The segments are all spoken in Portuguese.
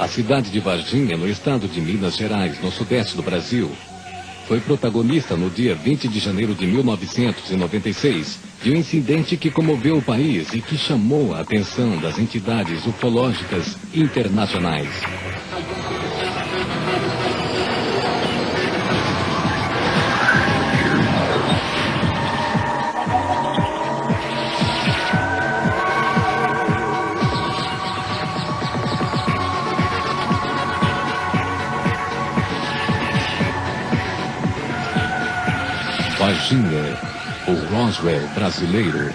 A cidade de Varginha, no estado de Minas Gerais, no sudeste do Brasil, foi protagonista no dia 20 de janeiro de 1996 de um incidente que comoveu o país e que chamou a atenção das entidades ufológicas internacionais. Varginha, o Roswell brasileiro.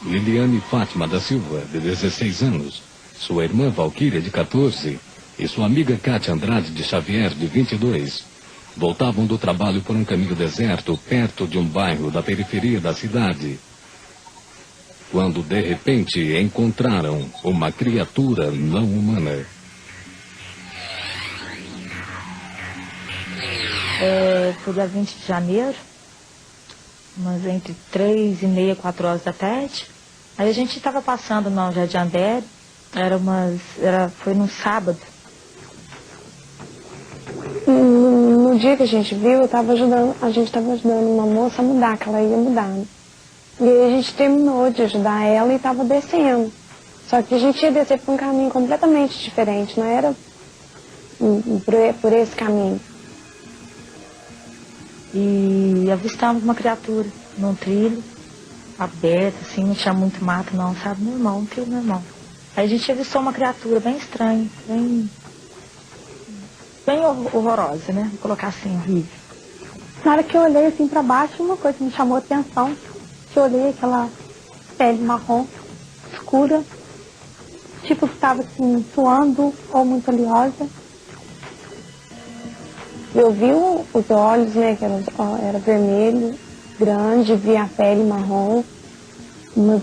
Liliane Fátima da Silva, de 16 anos, sua irmã Valquíria, de 14, e sua amiga Cátia Andrade de Xavier, de 22, voltavam do trabalho por um caminho deserto perto de um bairro da periferia da cidade, quando de repente encontraram uma criatura não humana. Foi dia 20 de janeiro, mas entre 3h30 e 4 horas da tarde. Aí a gente estava passando no Jardim Andere, foi num sábado. No dia que a gente viu, a gente estava ajudando uma moça a mudar, que ela ia mudar. Né? E aí a gente terminou de ajudar ela e estava descendo. Só que a gente ia descer por um caminho completamente diferente, não era por esse caminho. E avistamos uma criatura num trilho, aberto, assim, não tinha muito mato não, sabe? Normal, um trilho normal. Aí a gente avistou uma criatura bem estranha, bem horrorosa, né? Vou colocar assim, horrível. Na hora que eu olhei assim pra baixo, uma coisa que me chamou a atenção, que eu olhei aquela pele marrom, escura, tipo que estava assim, suando ou muito oleosa. Eu vi os olhos, né, que era vermelho, grande, vi a pele marrom, umas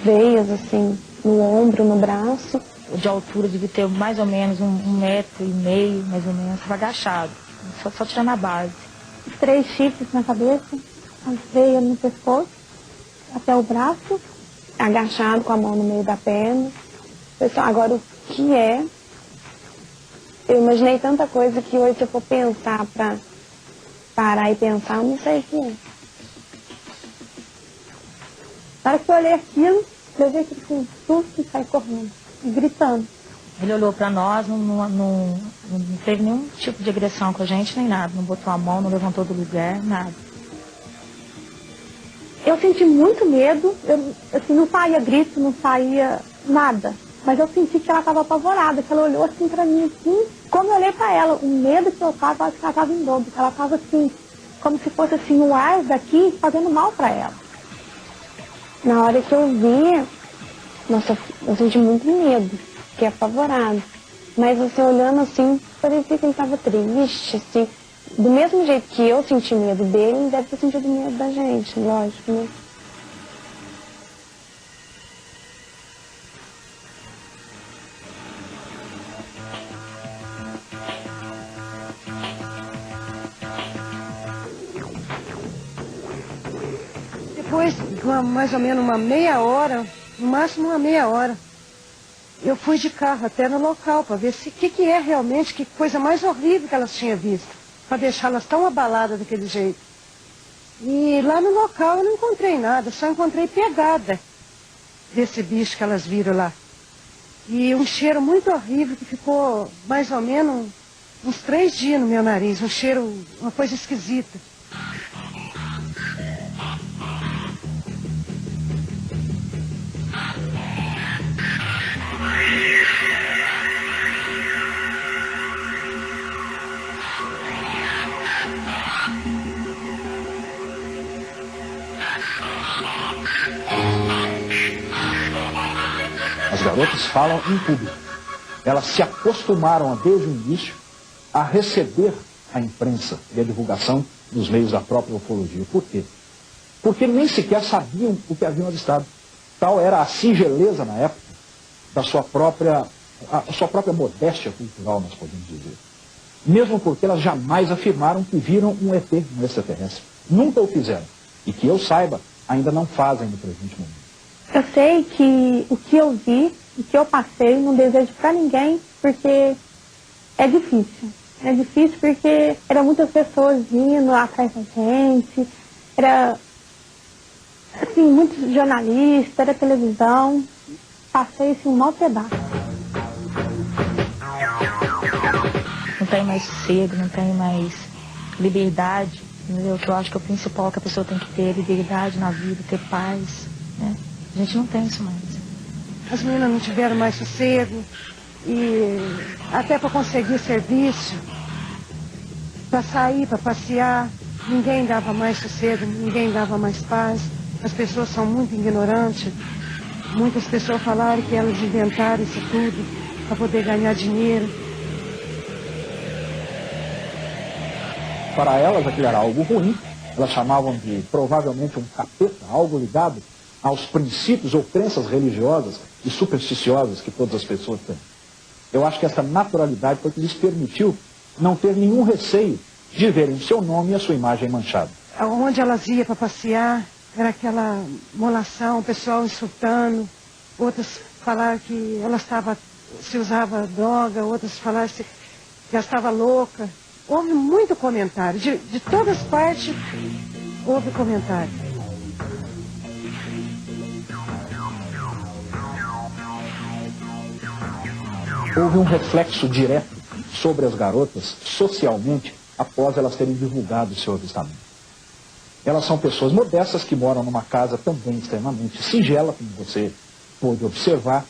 veias assim, no ombro, no braço. De altura devia ter mais ou menos 1,5 metro, mais ou menos, estava agachado, só tirando a base. 3 chifres na cabeça, as veias no pescoço, até o braço, agachado com a mão no meio da perna. Pessoal, agora o que é? Eu imaginei tanta coisa que hoje, se eu for pensar pra parar e pensar, eu não sei o que é. Na hora que eu olhei aquilo, eu vi aquilo com susto e saí correndo, gritando. Ele olhou pra nós, não teve nenhum tipo de agressão com a gente, nem nada. Não botou a mão, não levantou do lugar, nada. Eu senti muito medo, assim, não saía grito, não saía nada. Mas eu senti que ela estava apavorada, que ela olhou assim pra mim, assim. Como eu olhei pra ela, o medo que eu estava, acho que ela estava em dobro. Ela estava assim, como se fosse assim, o ar daqui fazendo mal pra ela. Na hora que eu vi, nossa, eu senti muito medo, fiquei apavorada. Mas você olhando assim, parecia que ele estava triste, assim. Do mesmo jeito que eu senti medo dele, ele deve ter sentido medo da gente, lógico, né? Depois, mais ou menos uma meia hora, no máximo uma meia hora, eu fui de carro até no local para ver o que é realmente, que coisa mais horrível que elas tinham visto, para deixá-las tão abaladas daquele jeito. E lá no local eu não encontrei nada, só encontrei pegada desse bicho que elas viram lá. E um cheiro muito horrível que ficou mais ou menos uns 3 dias no meu nariz, um cheiro, uma coisa esquisita. As garotas falam em público. Elas se acostumaram desde o início a receber a imprensa e a divulgação nos meios da própria ufologia. Por quê? Porque nem sequer sabiam o que haviam avistado. Tal era a singeleza na época da sua própria modéstia cultural, nós podemos dizer. Mesmo porque elas jamais afirmaram que viram um ET, um extraterrestre. Nunca o fizeram. E que eu saiba, ainda não fazem no presente momento. Eu sei que o que eu vi o que eu passei, não desejo para ninguém, porque é difícil. É difícil porque eram muitas pessoas vindo atrás da gente, era, assim, muitos jornalistas, era televisão, passei assim, um mau pedaço. Não tem mais sossego, não tem mais liberdade, entendeu? Que eu acho que é o principal que a pessoa tem que ter, liberdade na vida, ter paz, né? A gente não tem isso mais. As meninas não tiveram mais sossego e até para conseguir serviço, para sair, para passear, ninguém dava mais sossego, ninguém dava mais paz. As pessoas são muito ignorantes. Muitas pessoas falaram que elas inventaram isso tudo para poder ganhar dinheiro. Para elas aquilo era algo ruim, elas chamavam de provavelmente um capeta, algo ligado aos princípios ou crenças religiosas e supersticiosas que todas as pessoas têm. Eu acho que essa naturalidade foi que lhes permitiu não ter nenhum receio de verem o seu nome e a sua imagem manchada. Onde elas iam para passear, era aquela molação, o pessoal insultando, outras falaram que ela se usava droga, outras falaram que ela estava louca. Houve muito comentário, de todas as partes houve comentário. Houve um reflexo direto sobre as garotas, socialmente, após elas terem divulgado o seu avistamento. Elas são pessoas modestas que moram numa casa também extremamente singela, como você pôde observar.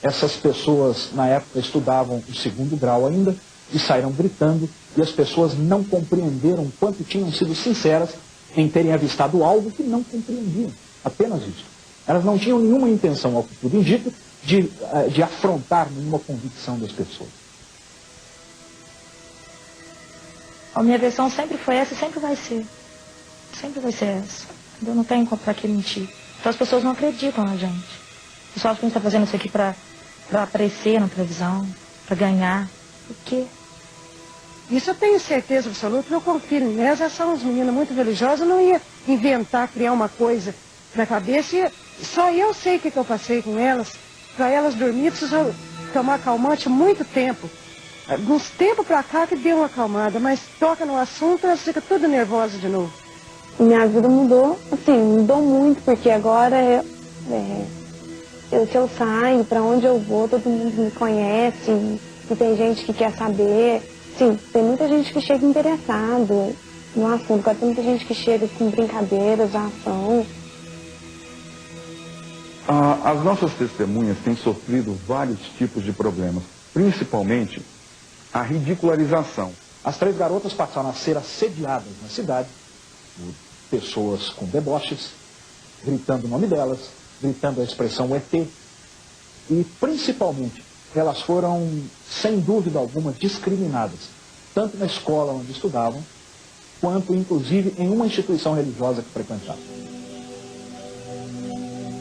Essas pessoas, na época, estudavam o 2º grau ainda e saíram gritando, e as pessoas não compreenderam quanto tinham sido sinceras em terem avistado algo que não compreendiam. Apenas isso. Elas não tinham nenhuma intenção, ao que tudo indica, de afrontar nenhuma convicção das pessoas. A minha versão sempre foi essa e sempre vai ser. Sempre vai ser essa. Eu não tenho para que mentir. Então as pessoas não acreditam na gente. O pessoal acha que a gente está fazendo isso aqui para aparecer na televisão, para ganhar. Por quê? Isso eu tenho certeza absoluta, eu confio nelas. Elas são umas meninas muito religiosas, eu não ia inventar, criar uma coisa na cabeça. Só eu sei o que eu passei com elas. Para elas dormir, precisou tomar calmante muito tempo. Uns tempos para cá que deu uma acalmada, mas toca no assunto, elas ficam tudo nervosas de novo. Minha vida mudou, assim, mudou muito, porque agora se eu saio, para onde eu vou, todo mundo me conhece, e tem gente que quer saber. Sim, tem muita gente que chega interessado no assunto, agora tem muita gente que chega com brincadeiras, ação. As nossas testemunhas têm sofrido vários tipos de problemas, principalmente a ridicularização. As 3 garotas passaram a ser assediadas na cidade por pessoas com deboches, gritando o nome delas, gritando a expressão ET. E, principalmente, elas foram, sem dúvida alguma, discriminadas, tanto na escola onde estudavam, quanto, inclusive, em uma instituição religiosa que frequentavam.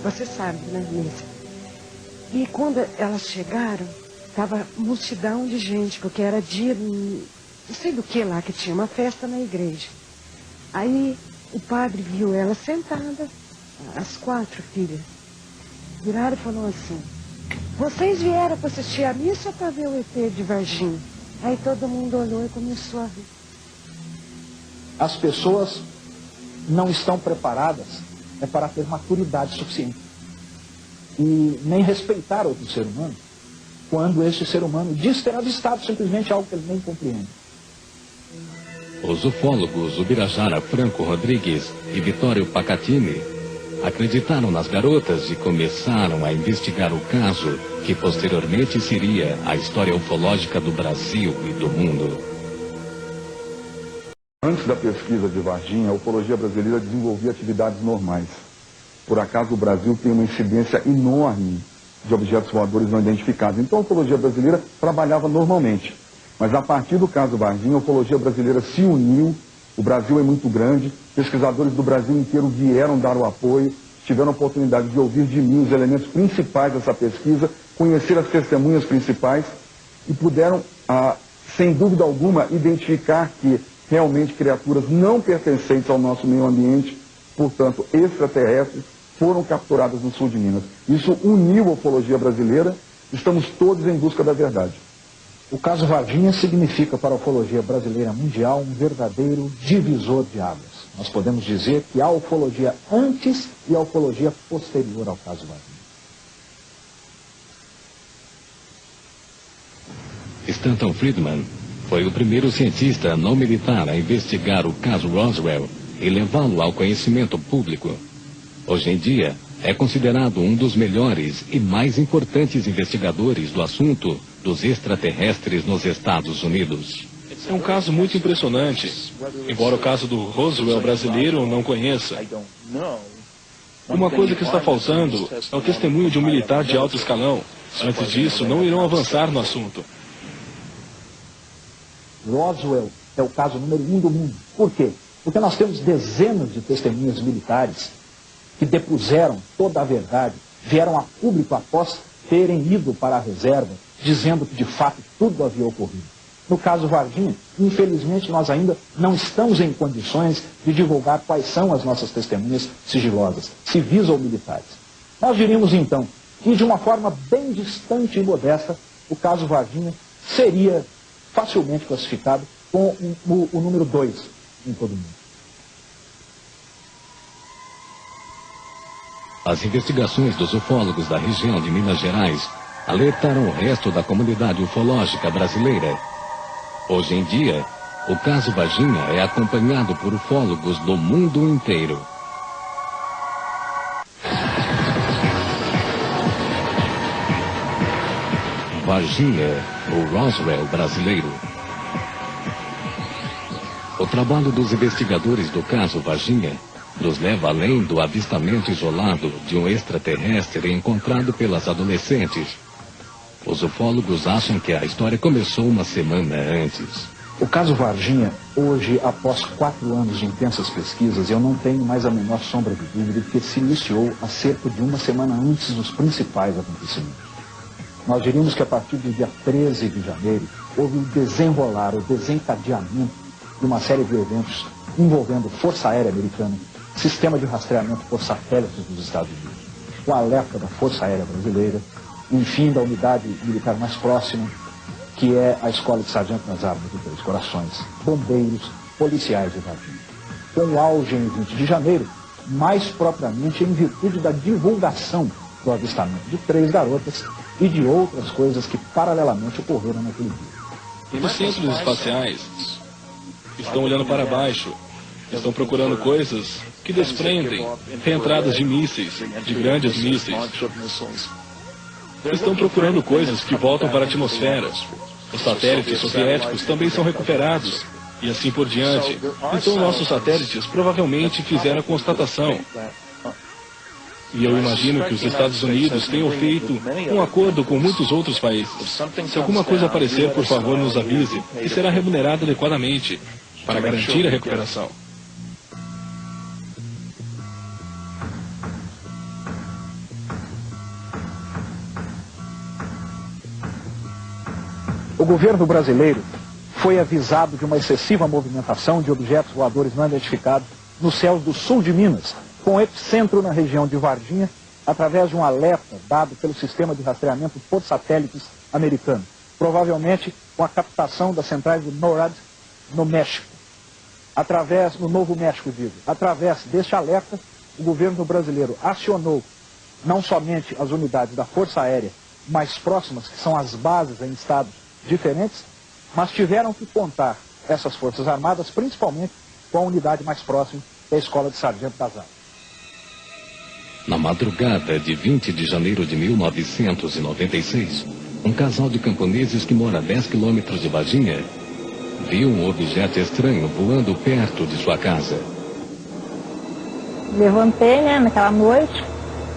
Você sabe, né, Nilce? E quando elas chegaram, estava multidão de gente, porque era dia, não sei do que lá, que tinha uma festa na igreja. Aí o padre viu elas sentadas, as 4 filhas. Viraram e falou assim: vocês vieram para assistir a missa ou para ver o ET de Varginha? Aí todo mundo olhou e começou a rir. As pessoas não estão preparadas para ter maturidade suficiente. E nem respeitar outro ser humano, quando este ser humano diz ter avistado simplesmente algo que ele nem compreende. Os ufólogos Ubirajara Franco Rodrigues e Vitório Pacatini acreditaram nas garotas e começaram a investigar o caso, que posteriormente seria a história ufológica do Brasil e do mundo. Antes da pesquisa de Varginha, a ufologia brasileira desenvolvia atividades normais. Por acaso, o Brasil tem uma incidência enorme de objetos voadores não identificados. Então, a ufologia brasileira trabalhava normalmente. Mas, a partir do caso Varginha, a ufologia brasileira se uniu. O Brasil é muito grande. Pesquisadores do Brasil inteiro vieram dar o apoio. Tiveram a oportunidade de ouvir de mim os elementos principais dessa pesquisa, conhecer as testemunhas principais e puderam, sem dúvida alguma, identificar que realmente criaturas não pertencentes ao nosso meio ambiente, portanto extraterrestres, foram capturadas no sul de Minas. Isso uniu a ufologia brasileira, estamos todos em busca da verdade. O caso Varginha significa para a ufologia brasileira mundial um verdadeiro divisor de águas. Nós podemos dizer que há ufologia antes e a ufologia posterior ao caso Varginha. Stanton Friedman foi o primeiro cientista não militar a investigar o caso Roswell e levá-lo ao conhecimento público. Hoje em dia, é considerado um dos melhores e mais importantes investigadores do assunto dos extraterrestres nos Estados Unidos. É um caso muito impressionante, embora o caso do Roswell brasileiro eu não conheça. Uma coisa que está faltando é o testemunho de um militar de alto escalão. Antes disso, não irão avançar no assunto. Roswell é o caso número 1 do mundo. Por quê? Porque nós temos dezenas de testemunhas militares que depuseram toda a verdade, vieram a público após terem ido para a reserva, dizendo que de fato tudo havia ocorrido. No caso Varginha, infelizmente nós ainda não estamos em condições de divulgar quais são as nossas testemunhas sigilosas, civis ou militares. Nós diríamos então que de uma forma bem distante e modesta, o caso Varginha seria facilmente classificado com o número 2 em todo o mundo. As investigações dos ufólogos da região de Minas Gerais alertaram o resto da comunidade ufológica brasileira. Hoje em dia, o caso Varginha é acompanhado por ufólogos do mundo inteiro. Varginha, o Roswell brasileiro. O trabalho dos investigadores do caso Varginha nos leva além do avistamento isolado de um extraterrestre encontrado pelas adolescentes. Os ufólogos acham que a história começou uma semana antes. O caso Varginha, hoje, após 4 anos de intensas pesquisas, eu não tenho mais a menor sombra de dúvida de que se iniciou há cerca de uma semana antes dos principais acontecimentos. Nós diríamos que a partir do dia 13 de janeiro, houve o desenrolar, o desencadeamento de uma série de eventos envolvendo Força Aérea Americana, sistema de rastreamento por satélites dos Estados Unidos, o alerta da Força Aérea Brasileira, enfim, da unidade militar mais próxima, que é a Escola de Sargento nas Armas de Três Corações, bombeiros, policiais de Varginha. Com o auge em 20 de janeiro, mais propriamente em virtude da divulgação do avistamento de 3 garotas e de outras coisas que paralelamente ocorreram naquele dia. Os centros espaciais estão olhando para baixo, estão procurando coisas que desprendem reentradas de mísseis, de grandes mísseis. Estão procurando coisas que voltam para a atmosfera. Os satélites soviéticos também são recuperados, e assim por diante. Então nossos satélites provavelmente fizeram a constatação. E eu imagino que os Estados Unidos tenham feito um acordo com muitos outros países. Se alguma coisa aparecer, por favor, nos avise, e será remunerado adequadamente, para garantir a recuperação. O governo brasileiro foi avisado de uma excessiva movimentação de objetos voadores não identificados nos céus do sul de Minas, com epicentro na região de Varginha, através de um alerta dado pelo sistema de rastreamento por satélites americano, provavelmente com a captação das centrais de NORAD no México. No Novo México, através deste alerta, o governo brasileiro acionou não somente as unidades da Força Aérea mais próximas, que são as bases em estados diferentes, mas tiveram que contar essas Forças Armadas, principalmente com a unidade mais próxima, que é a Escola de Sargento das Armas. Na madrugada de 20 de janeiro de 1996, um casal de camponeses que mora a 10 quilômetros de Varginha viu um objeto estranho voando perto de sua casa. Levantei, naquela noite,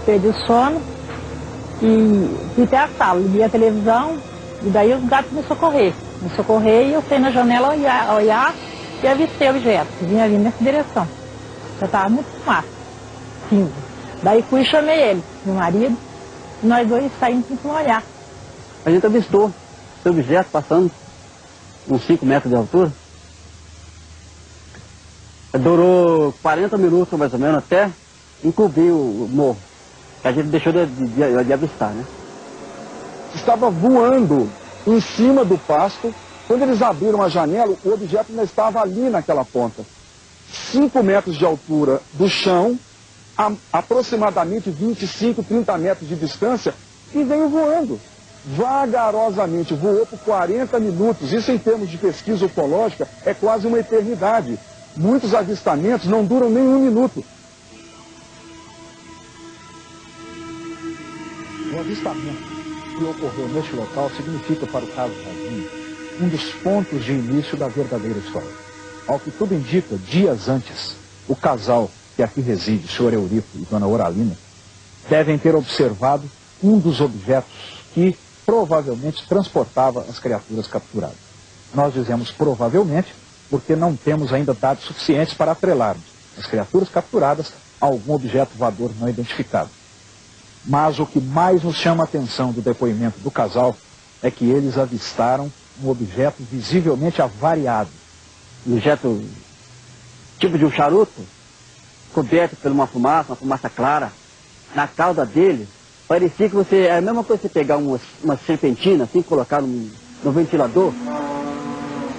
perdi o sono e fui até a sala, liguei a televisão e daí os gatos me socorrer e eu fui na janela olhar e avistei o objeto, que vinha vindo nessa direção. Já estava muito fumaça, cinza. Daí fui e chamei ele, meu marido, e nós dois saímos para olhar. A gente avistou esse objeto passando uns 5 metros de altura. Durou 40 minutos mais ou menos até encobrir o morro. A gente deixou de avistar, né? Estava voando em cima do pasto. Quando eles abriram a janela, o objeto ainda estava ali naquela ponta. 5 metros de altura do chão, a aproximadamente 25, 30 metros de distância, e veio voando. Vagarosamente, voou por 40 minutos. Isso, em termos de pesquisa ufológica, é quase uma eternidade. Muitos avistamentos não duram nem 1 minuto. O avistamento que ocorreu neste local significa para o caso Varginha um dos pontos de início da verdadeira história. Ao que tudo indica, dias antes, o casal que aqui reside, o senhor Eurico e dona Oralina, devem ter observado um dos objetos que provavelmente transportava as criaturas capturadas. Nós dizemos provavelmente porque não temos ainda dados suficientes para atrelarmos as criaturas capturadas a algum objeto voador não identificado. Mas o que mais nos chama a atenção do depoimento do casal é que eles avistaram um objeto visivelmente avariado. Um objeto tipo de um charuto, coberto por uma fumaça clara. Na cauda dele, parecia que é a mesma coisa que você pegar uma serpentina, assim, colocar no ventilador,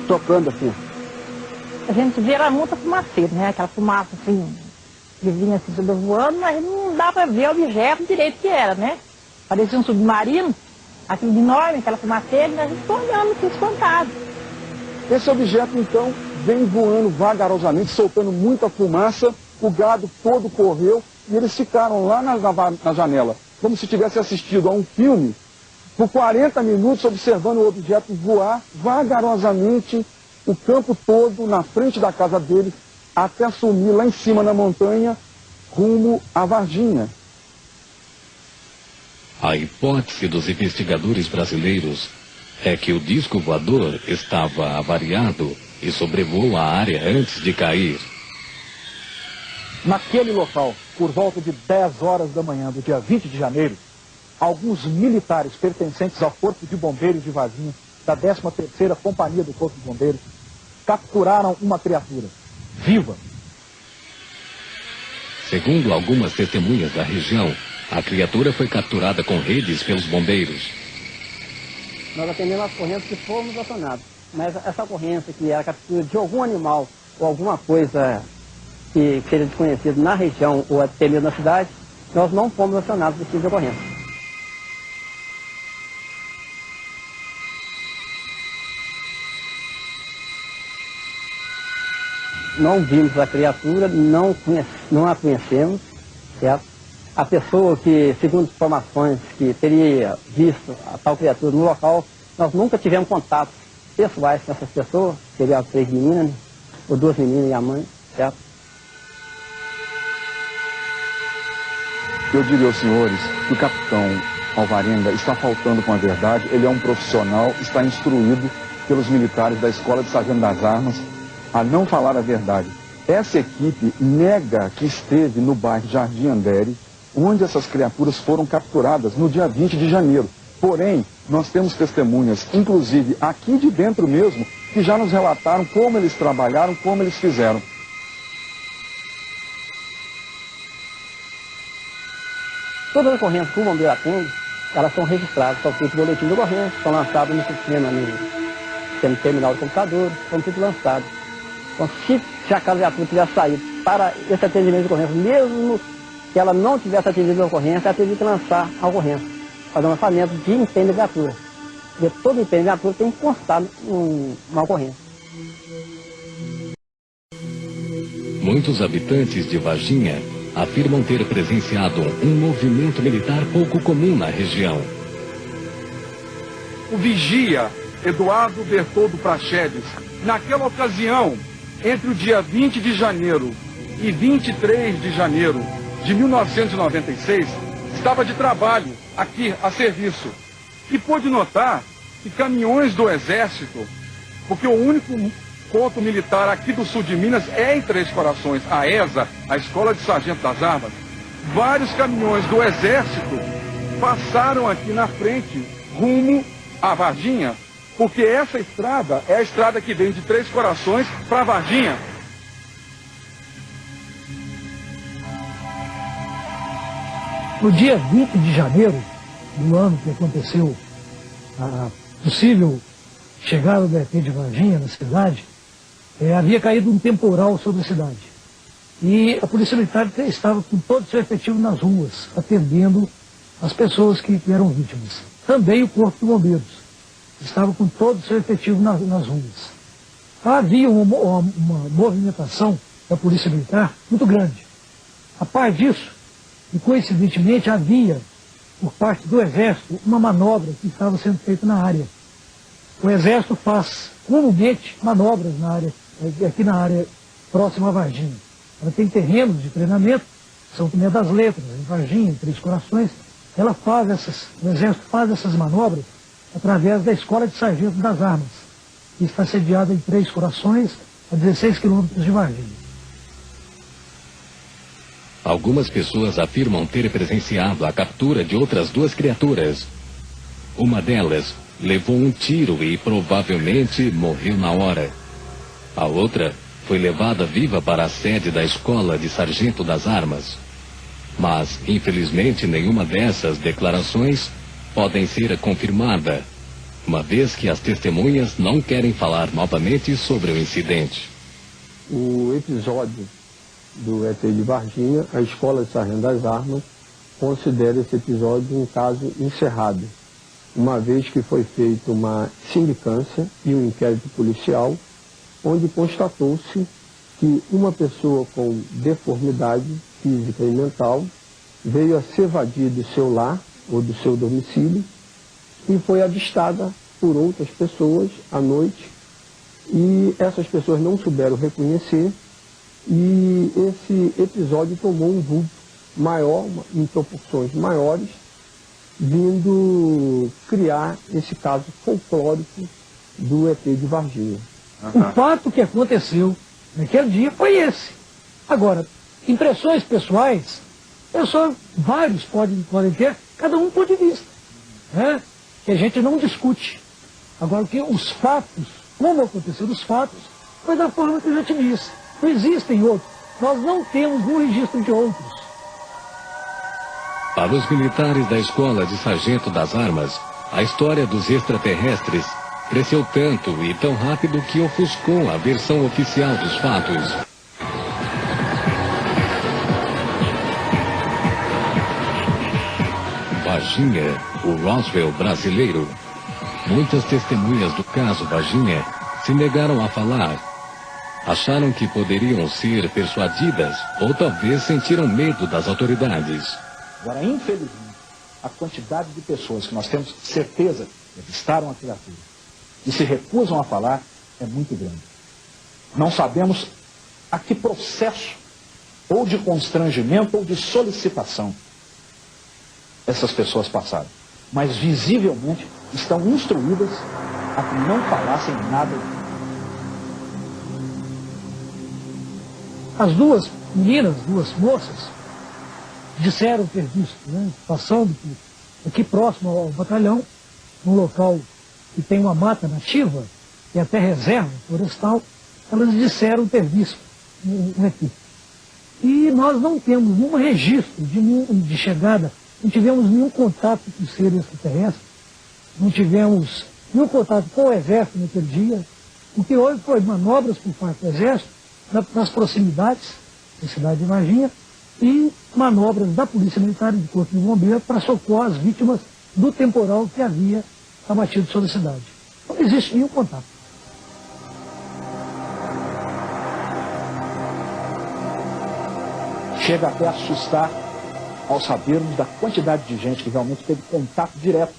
tocando assim. A gente via era muita fumaceira, né? Aquela fumaça assim, que vinha assim tudo voando, mas não dá para ver o objeto direito que era, né? Parecia um submarino, aquilo enorme, aquela fumaceira, e a gente ficou olhando assim, espantado. Esse objeto, então, vem voando vagarosamente, soltando muita fumaça, o gado todo correu e eles ficaram lá na janela, como se tivesse assistido a um filme, por 40 minutos observando o objeto voar vagarosamente o campo todo na frente da casa deles, até sumir lá em cima na montanha, rumo a Varginha. A hipótese dos investigadores brasileiros é que o disco voador estava avariado e sobrevoou a área antes de cair. Naquele local, por volta de 10 horas da manhã do dia 20 de janeiro, alguns militares pertencentes ao Corpo de Bombeiros de Varginha, da 13ª Companhia do Corpo de Bombeiros, capturaram uma criatura viva. Segundo algumas testemunhas da região, a criatura foi capturada com redes pelos bombeiros. Nós atendemos as ocorrências que fomos acionados, mas essa ocorrência que era a captura de algum animal ou alguma coisa que seja desconhecido na região ou até mesmo na cidade, nós não fomos acionados desse tipo de ocorrência. Não vimos a criatura, não a conhecemos, certo? A pessoa que, segundo informações, que teria visto a tal criatura no local, nós nunca tivemos contatos pessoais com essas pessoas, seriam 3 meninas, ou 2 meninas e a mãe, certo? Eu diria aos senhores que o capitão Alvarenga está faltando com a verdade. Ele é um profissional, está instruído pelos militares da Escola de Sargento das Armas a não falar a verdade. Essa equipe nega que esteve no bairro Jardim Andere, onde essas criaturas foram capturadas no dia 20 de janeiro. Porém, nós temos testemunhas, inclusive aqui de dentro mesmo, que já nos relataram como eles trabalharam, como eles fizeram. Todas as ocorrências que o bombeiro atende, elas são registradas, são feitas no boletim de ocorrência, são lançadas no sistema, no terminal de computador, são tudo lançados. Então, se a criatura tivesse saído para esse atendimento de ocorrência, mesmo que ela não tivesse atendido a ocorrência, ela teria que lançar a ocorrência, fazer um lançamento de empenho de viatura. Porque todo empenho de viatura tem que constar uma ocorrência. Muitos habitantes de Varginha afirmam ter presenciado um movimento militar pouco comum na região. O vigia Eduardo Bertoldo Praxedes, naquela ocasião, entre o dia 20 de janeiro e 23 de janeiro de 1996, estava de trabalho aqui a serviço e pôde notar que caminhões do Exército, porque o único ponto militar aqui do sul de Minas é em Três Corações, a ESA, a Escola de Sargento das Armas, vários caminhões do Exército passaram aqui na frente, rumo a Varginha, porque essa estrada é a estrada que vem de Três Corações para Varginha. No dia 20 de janeiro do ano que aconteceu a possível chegada do ET de Varginha na cidade, havia caído um temporal sobre a cidade. E a Polícia Militar estava com todo o seu efetivo nas ruas, atendendo as pessoas que eram vítimas. Também o Corpo de Bombeiros estava com todo o seu efetivo nas ruas. Havia uma movimentação da Polícia Militar muito grande. A par disso, e coincidentemente havia, por parte do Exército, uma manobra que estava sendo feita na área. O Exército faz comumente manobras na área, aqui na área próxima a Varginha. Ela tem terrenos de treinamento, São Tomé das Letras, em Varginha, em Três Corações. O Exército faz essas manobras através da Escola de Sargento das Armas, que está sediada em Três Corações, a 16 quilômetros de Varginha. Algumas pessoas afirmam ter presenciado a captura de outras duas criaturas. Uma delas levou um tiro e provavelmente morreu na hora. A outra foi levada viva para a sede da Escola de Sargento das Armas. Mas, infelizmente, nenhuma dessas declarações podem ser confirmada, uma vez que as testemunhas não querem falar novamente sobre o incidente. O episódio do ET de Varginha, a Escola de Sargento das Armas considera esse episódio um caso encerrado, uma vez que foi feita uma sindicância e um inquérito policial, onde constatou-se que uma pessoa com deformidade física e mental veio a se evadir do seu lar ou do seu domicílio e foi avistada por outras pessoas à noite, e essas pessoas não souberam reconhecer, e esse episódio tomou um vulto maior, em proporções maiores, vindo criar esse caso folclórico do ET de Varginha. O fato que aconteceu naquele dia foi esse. Agora, impressões pessoais, vários podem ter, cada um ponto de vista, né? Que a gente não discute. Agora, que os fatos, como aconteceram os fatos, foi da forma que eu já te disse. Não existem outros. Nós não temos um registro de outros. Para os militares da Escola de Sargento das Armas, a história dos extraterrestres cresceu tanto e tão rápido que ofuscou a versão oficial dos fatos. Varginha, o Roswell brasileiro. Muitas testemunhas do caso Varginha se negaram a falar. Acharam que poderiam ser persuadidas ou talvez sentiram medo das autoridades. Agora, infelizmente, a quantidade de pessoas que nós temos certeza que avistaram a criatura e se recusam a falar é muito grande. Não sabemos a que processo, ou de constrangimento, ou de solicitação essas pessoas passaram. Mas, visivelmente, estão instruídas a que não falassem nada. As duas meninas, duas moças, disseram ter visto, né, passando aqui próximo ao batalhão, num local que tem uma mata nativa, e até reserva florestal, elas disseram ter visto um ET. E nós não temos nenhum registro de chegada, não tivemos nenhum contato com o ser extraterrestre, não tivemos nenhum contato com o Exército naquele dia. O que houve foi manobras por parte do Exército, nas proximidades da cidade de Varginha, e manobras da Polícia Militar e do Corpo de Bombeiros para socorrer as vítimas do temporal que havia abatido sobre a cidade. Não existe nenhum contato. Chega até a assustar ao sabermos da quantidade de gente que realmente teve contato direto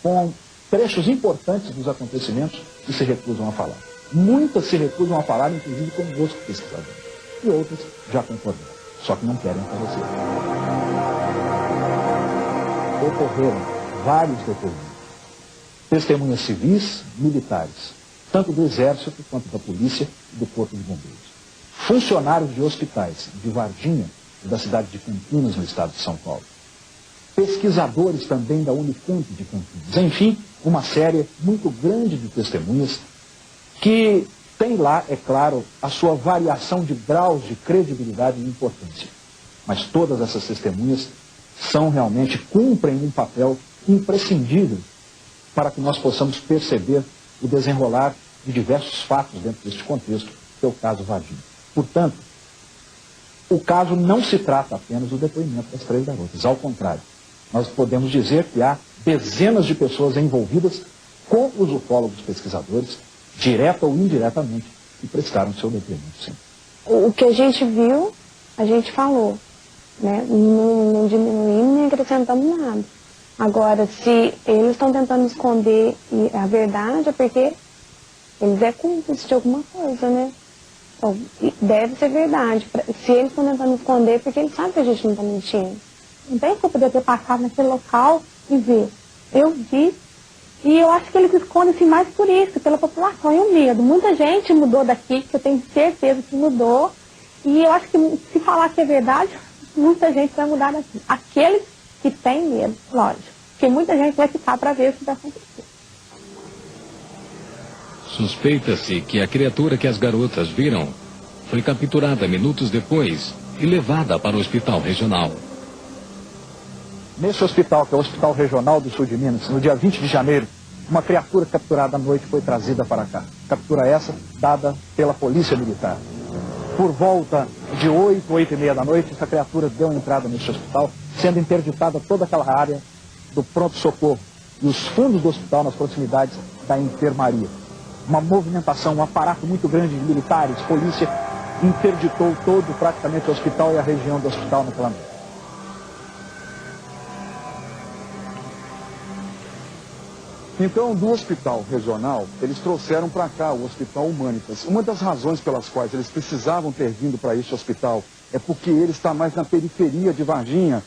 com trechos importantes dos acontecimentos e se recusam a falar. Muitas se recusam a falar, inclusive conosco pesquisadores. E outras já concordaram, só que não querem aparecer. Ocorreram vários depoimentos. Testemunhas civis, militares, tanto do Exército quanto da Polícia e do Corpo de Bombeiros. Funcionários de hospitais de Varginha e da cidade de Campinas, no estado de São Paulo. Pesquisadores também da Unicamp de Campinas. Enfim, uma série muito grande de testemunhas que tem lá, é claro, a sua variação de graus de credibilidade e importância. Mas todas essas testemunhas cumprem um papel imprescindível para que nós possamos perceber o desenrolar de diversos fatos dentro deste contexto, que é o caso Varginha. Portanto, o caso não se trata apenas do depoimento das 3 garotas, ao contrário. Nós podemos dizer que há dezenas de pessoas envolvidas com os ufólogos pesquisadores, direta ou indiretamente, que prestaram seu depoimento, sim. O que a gente viu, a gente falou, né? Não diminuímos nem acrescentamos nada. Agora, se eles estão tentando esconder a verdade, é porque eles é cúmplice de alguma coisa, né? Então, deve ser verdade. Se eles estão tentando esconder, é porque eles sabem que a gente não está mentindo. Não tem que eu poder ter passado naquele local e ver. Eu vi, e eu acho que eles escondem-se mais por isso, pela população e o medo. Muita gente mudou daqui, que eu tenho certeza que mudou, e eu acho que se falar que é verdade, muita gente vai mudar daqui. Aqueles que têm medo, lógico. Porque muita gente vai ficar para ver o que vai acontecer. Suspeita-se que a criatura que as garotas viram foi capturada minutos depois e levada para o hospital regional. Nesse hospital, que é o Hospital Regional do Sul de Minas, no dia 20 de janeiro, uma criatura capturada à noite foi trazida para cá. Captura essa dada pela Polícia Militar. Por volta de 8h30 da noite, essa criatura deu entrada nesse hospital, sendo interditada toda aquela área do pronto-socorro e os fundos do hospital nas proximidades da enfermaria. Uma movimentação, um aparato muito grande de militares, polícia, interditou todo praticamente o hospital e a região do hospital naquela noite. Então, do hospital regional, eles trouxeram para cá o Hospital Humanitas. Uma das razões pelas quais eles precisavam ter vindo para este hospital é porque ele está mais na periferia de Varginha.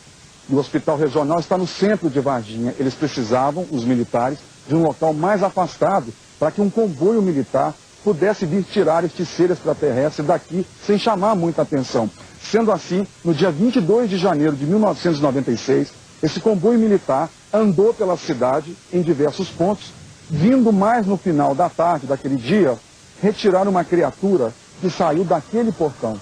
E o Hospital Regional está no centro de Varginha. Eles precisavam, os militares, de um local mais afastado para que um comboio militar pudesse vir tirar este ser extraterrestre daqui sem chamar muita atenção. Sendo assim, no dia 22 de janeiro de 1996, esse comboio militar andou pela cidade em diversos pontos, vindo mais no final da tarde daquele dia, retirar uma criatura que saiu daquele portão.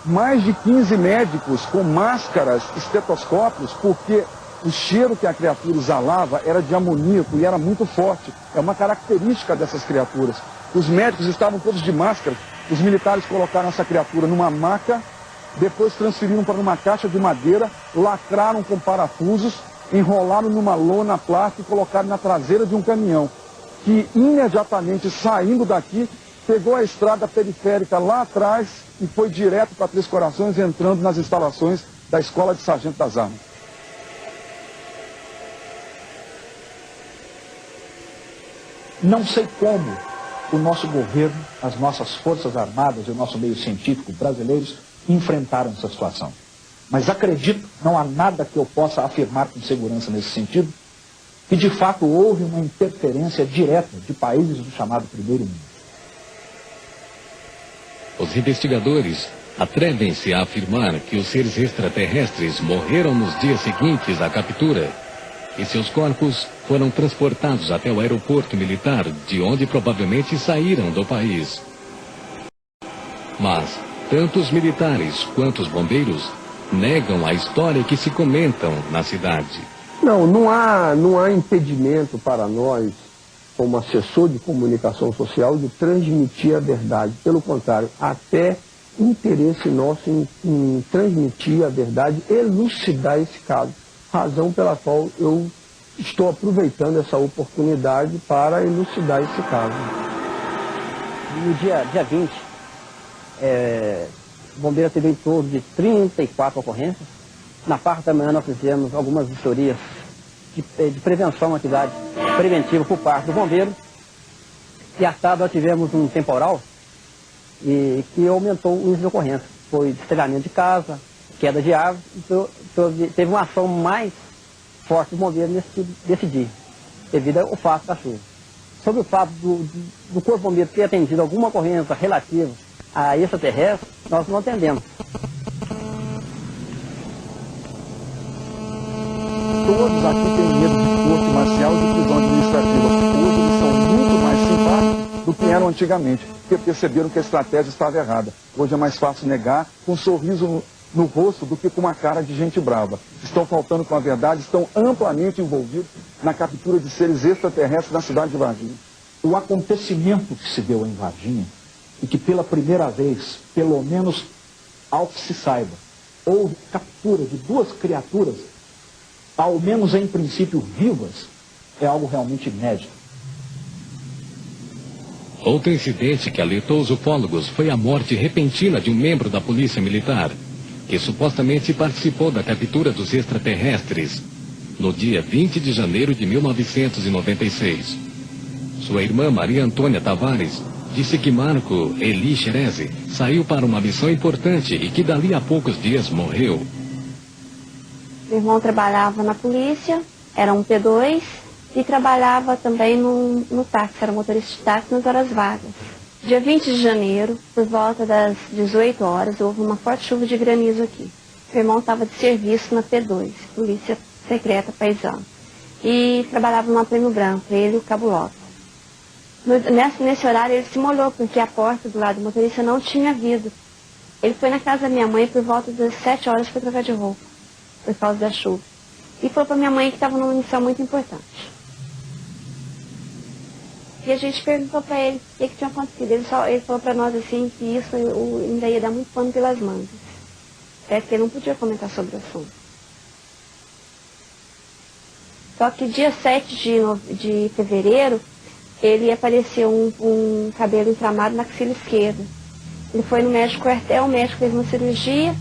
Mais de 15 médicos com máscaras, estetoscópios, porque o cheiro que a criatura exalava era de amoníaco e era muito forte. É uma característica dessas criaturas. Os médicos estavam todos de máscara, os militares colocaram essa criatura numa maca, depois transferiram para uma caixa de madeira, lacraram com parafusos, enrolaram numa lona plástica e colocaram na traseira de um caminhão, que imediatamente saindo daqui, pegou a estrada periférica lá atrás e foi direto para Três Corações, entrando nas instalações da Escola de Sargento das Armas. Não sei como o nosso governo, as nossas forças armadas e o nosso meio científico brasileiros enfrentaram essa situação. Mas acredito, não há nada que eu possa afirmar com segurança nesse sentido, que de fato houve uma interferência direta de países do chamado Primeiro Mundo. Os investigadores atrevem-se a afirmar que os seres extraterrestres morreram nos dias seguintes à captura e seus corpos foram transportados até o aeroporto militar, de onde provavelmente saíram do país. Mas tanto os militares quanto os bombeiros negam a história que se comentam na cidade. Não há impedimento para nós, como assessor de comunicação social, de transmitir a verdade. Pelo contrário, até interesse nosso em transmitir a verdade, elucidar esse caso. Razão pela qual eu estou aproveitando essa oportunidade para elucidar esse caso. No dia 20, o bombeiro teve em torno de 34 ocorrências. Na parte da manhã nós fizemos algumas vistorias de prevenção, atividade preventiva por parte do bombeiro. E à tarde nós tivemos um temporal que aumentou o índice de ocorrência. Foi destelhamento de casa, queda de árvores, então teve uma ação mais forte do bombeiro nesse dia, devido ao fato da chuva. Sobre o fato do Corpo Bombeiro ter atendido alguma ocorrência relativa a extraterrestre, nós não atendemos. Todos aqui têm medo de corte marcial e de prisão administrativa. Hoje eles são muito mais simpáticos do que eram antigamente, porque perceberam que a estratégia estava errada. Hoje é mais fácil negar, com um sorriso no rosto do que com uma cara de gente brava. Estão faltando com a verdade, estão amplamente envolvidos na captura de seres extraterrestres na cidade de Varginha. O acontecimento que se deu em Varginha, e que pela primeira vez, pelo menos ao que se saiba, houve captura de duas criaturas, ao menos em princípio vivas, é algo realmente inédito. Outro incidente que alertou os ufólogos foi a morte repentina de um membro da Polícia Militar, que supostamente participou da captura dos extraterrestres, no dia 20 de janeiro de 1996. Sua irmã Maria Antônia Tavares disse que Marco Eli Xerezi saiu para uma missão importante e que dali a poucos dias morreu. Meu irmão trabalhava na polícia, era um P2, e trabalhava também no táxi, era motorista de táxi nas horas vagas. Dia 20 de janeiro, por volta das 18 horas, houve uma forte chuva de granizo aqui. Meu irmão estava de serviço na P2, Polícia Secreta Paisana, e trabalhava numa Prêmio Branco, ele e o Cabo Lopes. Nesse horário ele se molhou, porque a porta do lado do motorista não tinha vidro. Ele foi na casa da minha mãe por volta das 7 horas para trocar de roupa, por causa da chuva. E falou para minha mãe que estava numa missão muito importante. E a gente perguntou para ele o que tinha acontecido. Ele falou para nós assim que isso ainda ia dar muito pano pelas mangas. É que ele não podia comentar sobre o assunto. Só que dia 7 de fevereiro, ele apareceu um cabelo inflamado na axila esquerda. Ele foi no médico quartel, o médico fez uma cirurgia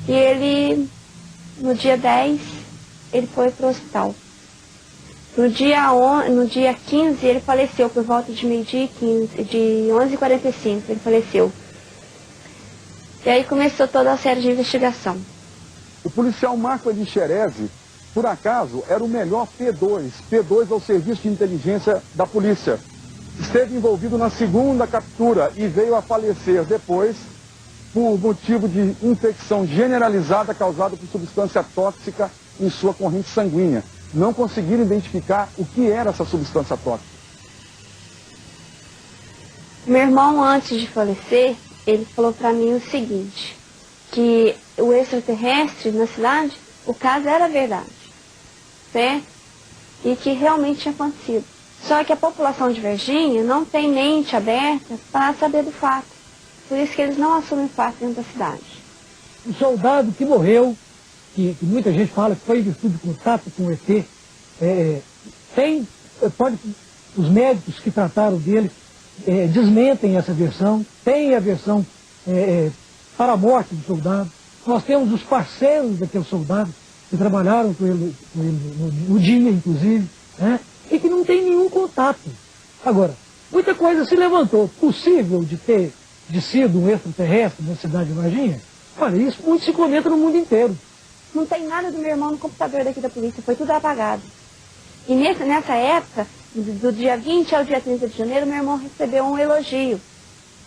e ele, no dia 10, ele foi para o hospital. No dia 15, ele faleceu por volta de meio-dia e 15, de 11h45, ele faleceu. E aí começou toda a série de investigação. O policial Marco Eli Xerezi, por acaso, era o melhor P2 ao serviço de inteligência da polícia. Esteve envolvido na segunda captura e veio a falecer depois por motivo de infecção generalizada causada por substância tóxica em sua corrente sanguínea. Não conseguiram identificar o que era essa substância tóxica. Meu irmão, antes de falecer, ele falou para mim o seguinte, que o extraterrestre na cidade, o caso era verdade, certo? E que realmente tinha acontecido. Só que a população de Varginha não tem mente aberta para saber do fato. Por isso que eles não assumem o fato dentro da cidade. Um soldado que morreu, que muita gente fala que foi em virtude de contato com o ET, os médicos que trataram dele desmentem essa versão, tem a versão para a morte do soldado. Nós temos os parceiros daquele soldado que trabalharam com ele no dia, inclusive, né? E que não tem nenhum contato. Agora, muita coisa se levantou. Possível de sido um extraterrestre na cidade de Varginha? Olha, isso muito se comenta no mundo inteiro. Não tem nada do meu irmão no computador daqui da polícia, foi tudo apagado. E nessa época, do dia 20 ao dia 30 de janeiro, meu irmão recebeu um elogio,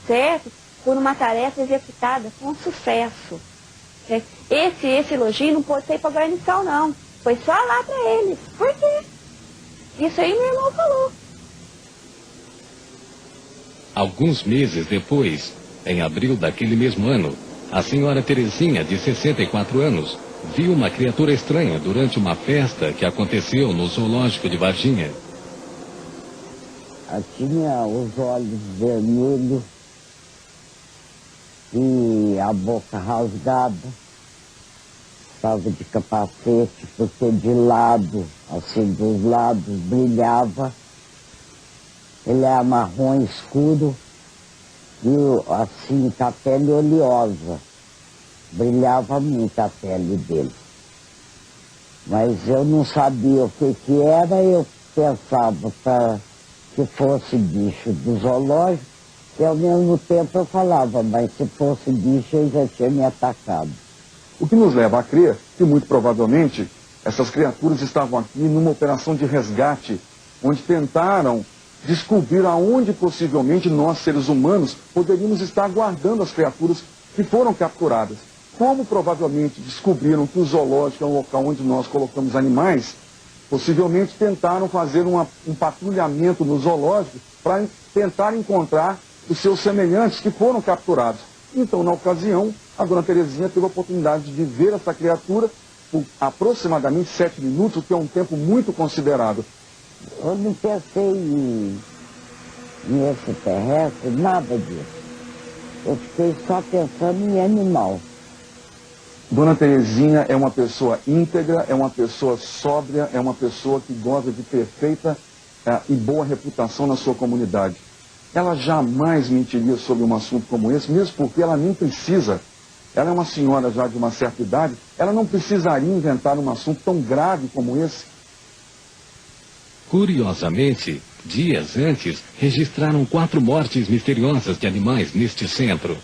certo? Por uma tarefa executada com sucesso. Certo? Esse elogio não pôde ser para a guarnição, não. Foi só lá para eles. Por quê? Isso aí meu irmão falou. Alguns meses depois, em abril daquele mesmo ano, a senhora Terezinha, de 64 anos, viu uma criatura estranha durante uma festa que aconteceu no zoológico de Varginha. Ela tinha os olhos vermelhos e a boca rasgada, estava de capacete, porque de lado, assim dos lados, brilhava. Ele é marrom escuro e assim com a pele oleosa. Brilhava muito a pele dele. Mas eu não sabia o que era, eu pensava que fosse bicho do zoológico, e ao mesmo tempo eu falava, mas se fosse bicho ele já tinha me atacado. O que nos leva a crer que muito provavelmente essas criaturas estavam aqui numa operação de resgate, onde tentaram descobrir aonde possivelmente nós, seres humanos, poderíamos estar guardando as criaturas que foram capturadas. Como provavelmente descobriram que o zoológico é um local onde nós colocamos animais, possivelmente tentaram fazer um patrulhamento no zoológico para tentar encontrar os seus semelhantes que foram capturados. Então, na ocasião, A dona Terezinha teve a oportunidade de ver essa criatura por aproximadamente 7 minutos, o que é um tempo muito considerável. Eu não pensei em extraterrestre, nada disso. Eu fiquei só pensando em animal. Dona Terezinha é uma pessoa íntegra, é uma pessoa sóbria, é uma pessoa que goza de perfeita e boa reputação na sua comunidade. Ela jamais mentiria sobre um assunto como esse, mesmo porque ela nem precisa. Ela é uma senhora já de uma certa idade, ela não precisaria inventar um assunto tão grave como esse. Curiosamente, dias antes, registraram 4 mortes misteriosas de animais neste centro.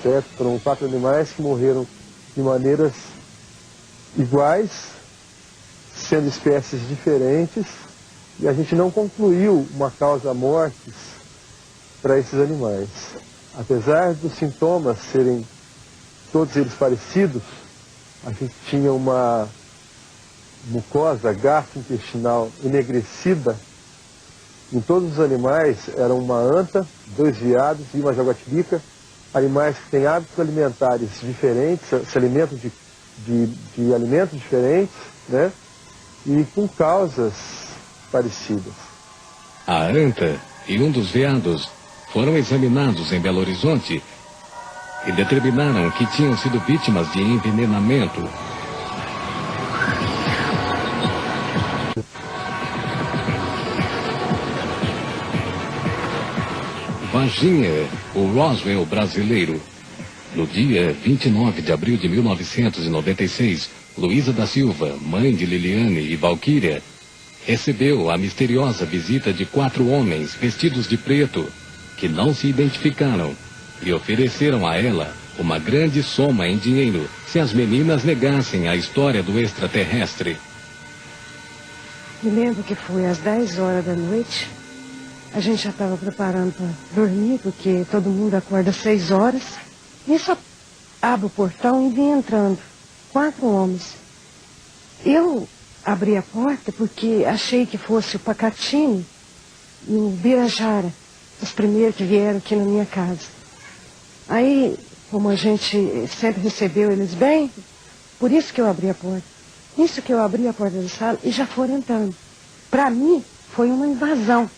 Certo? Foram 4 animais que morreram de maneiras iguais, sendo espécies diferentes, e a gente não concluiu uma causa mortes para esses animais. Apesar dos sintomas serem todos eles parecidos, a gente tinha uma mucosa gastrointestinal enegrecida em todos os animais. Era uma anta, 2 veados e uma jaguatirica, animais que têm hábitos alimentares diferentes, se alimentam de alimentos diferentes, né? E com causas parecidas. A anta e um dos veados foram examinados em Belo Horizonte e determinaram que tinham sido vítimas de envenenamento. Varginha, o Roswell brasileiro. No dia 29 de abril de 1996, Luísa da Silva, mãe de Liliane e Valquíria, recebeu a misteriosa visita de 4 homens vestidos de preto, que não se identificaram, e ofereceram a ela uma grande soma em dinheiro se as meninas negassem a história do extraterrestre. Me lembro que foi às 10 horas da noite. A gente já estava preparando para dormir, porque todo mundo acorda às 6 horas. Nisso abro o portão e vim entrando. 4 homens. Eu abri a porta porque achei que fosse o Pacatini e o Birajara, os primeiros que vieram aqui na minha casa. Aí, como a gente sempre recebeu eles bem, por isso que eu abri a porta. Nisso que eu abri a porta da sala e já foram entrando. Para mim, foi uma invasão.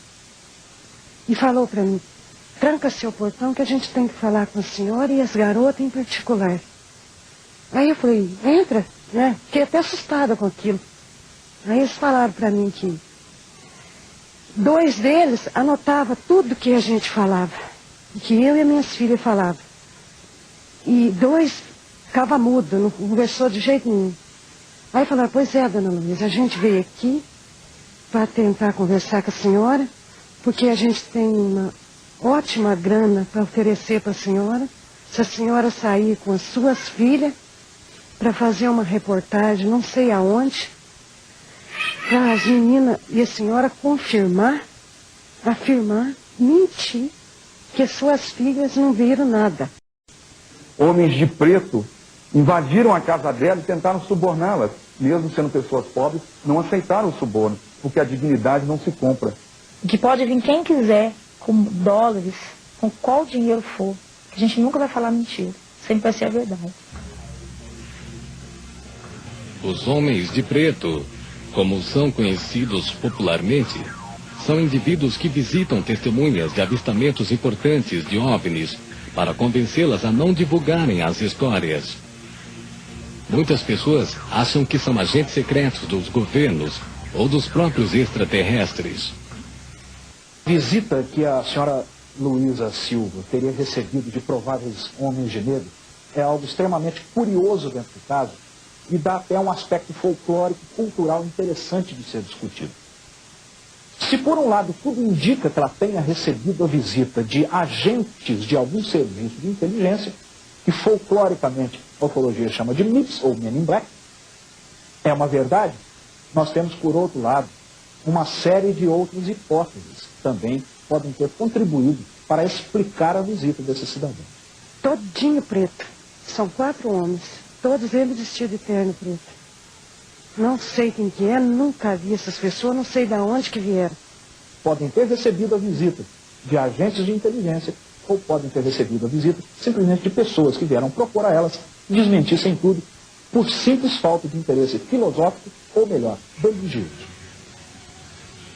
E falou para mim, tranca seu portão que a gente tem que falar com a senhora e as garotas em particular. Aí eu falei, entra, né? Fiquei até assustada com aquilo. Aí eles falaram para mim que 2 deles anotavam tudo que a gente falava, que eu e as minhas filhas falavam. E 2 ficavam mudos, não conversou de jeito nenhum. Aí falaram, pois é, dona Luísa, a gente veio aqui para tentar conversar com a senhora, porque a gente tem uma ótima grana para oferecer para a senhora, se a senhora sair com as suas filhas para fazer uma reportagem, não sei aonde, para as meninas e a senhora afirmar, mentir, que suas filhas não viram nada. Homens de preto invadiram a casa dela e tentaram suborná-las. Mesmo sendo pessoas pobres, não aceitaram o suborno, porque a dignidade não se compra. Que pode vir quem quiser, com dólares, com qual dinheiro for, que a gente nunca vai falar mentira, sempre vai ser a verdade. Os homens de preto, como são conhecidos popularmente, são indivíduos que visitam testemunhas de avistamentos importantes de OVNIs para convencê-las a não divulgarem as histórias. Muitas pessoas acham que são agentes secretos dos governos ou dos próprios extraterrestres. A visita que a senhora Luísa Silva teria recebido de prováveis homens de negro é algo extremamente curioso dentro do caso e dá até um aspecto folclórico cultural interessante de ser discutido. Se por um lado tudo indica que ela tenha recebido a visita de agentes de algum serviço de inteligência, que folcloricamente a ufologia chama de MIPS ou Men in Black, é uma verdade, nós temos por outro lado uma série de outras hipóteses que também podem ter contribuído para explicar a visita desse cidadão. Todinho preto. São 4 homens, todos eles vestidos de terno preto. Não sei quem que é, nunca vi essas pessoas, não sei de onde que vieram. Podem ter recebido a visita de agentes de inteligência ou podem ter recebido a visita simplesmente de pessoas que vieram propor a elas desmentissem tudo por simples falta de interesse filosófico ou, melhor, religioso.